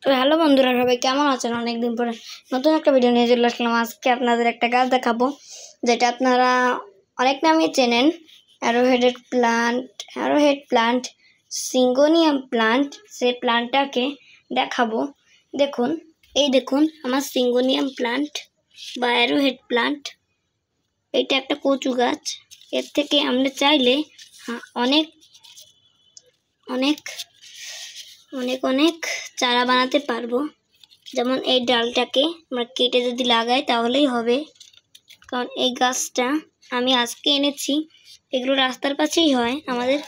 তো হ্যালো বন্ধুরা, সবাই কেমন আছেন? অনেকদিন পরে নতুন একটা ভিডিও নিয়ে চলে আসলাম। আজকে আপনাদের একটা গাছ দেখাবো, যেটা আপনারা অনেক নামে চেনেন। Arrowhead plant, syngonium plant. সেই প্লান্টটাকে দেখাবো। দেখুন আমার সিঙ্গোনিয়াম প্লান্ট বা অ্যারোহেড প্লান্ট। এটা একটা কচু গাছ। এর থেকে আমরা চাইলে অনেক অনেক অনেক অনেক চারা বানাতে পারবো। যেমন এই ডালটাকে আমরা কেটে যদি লাগাই তাহলেই হবে, কারণ এই গাছটা আমি আজকে এনেছি। এগুলো রাস্তার পাশেই হয়, আমাদের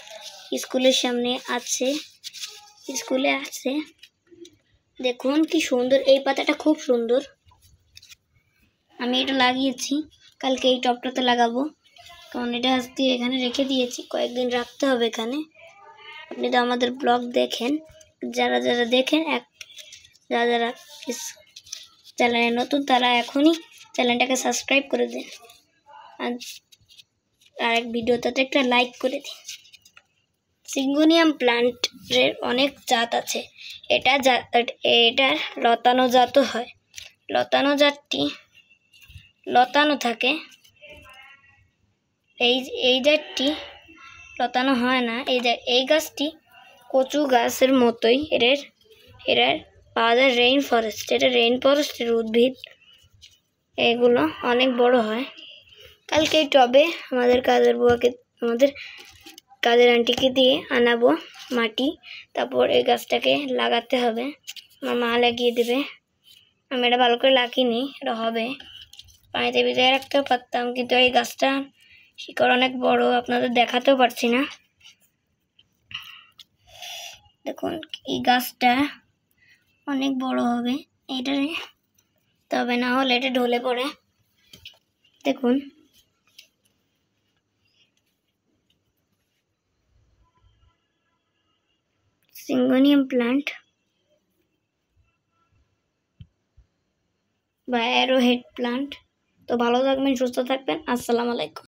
স্কুলের সামনে আছে, স্কুলে আছে। দেখুন কি সুন্দর, এই পাতাটা খুব সুন্দর। আমি এটা লাগিয়েছি, কালকে এই টবটাতে লাগাবো, কারণ এটা আজকে এখানে রেখে দিয়েছি, কয়েকদিন রাখতে হবে এখানে। আপনি তো আমাদের ব্লগ দেখেন, যারা দেখেন, যারা চ্যানেলে নতুন তারা এখনই চ্যানেলটাকে সাবস্ক্রাইব করে দিন, আর এক ভিডিওটাতে একটা লাইক করে দিন। সিঙ্গোনিয়াম প্লান্টের অনেক জাত আছে। এটার লতানো জাতও হয়। লতানো জাতটি লতানো থাকে, এই জাতটি লতানো হয় না। এই গাছটি কচু গাছের মতোই এর পাওয়া যায় রেইন ফরেস্ট। এটা রেইন ফরেস্টের উদ্ভিদ। এগুলো অনেক বড় হয়। কালকে এই টবে আমাদের কাজের আন্টিকে দিয়ে আনাবো মাটি, তারপর এই গাছটাকে লাগাতে হবে। আমার মা লাগিয়ে দেবে, আমি এটা ভালো করে লাগিনি। এটা হবে, পানিতে ভিজিয়ে রাখতেও পারতাম, কিন্তু এই গাছটা শিকড় অনেক বড়, আপনাদের দেখাতেও পারছি না। দেখুন এই গাছটা অনেক বড় হবে, তবে না হলে এটা ঢলে পড়ে। দেখুন সিঙ্গোনিয়াম প্লান্ট বা অ্যারোহেড প্লান্ট। তো ভালো থাকবেন, সুস্থ থাকবেন। আসসালামু আলাইকুম।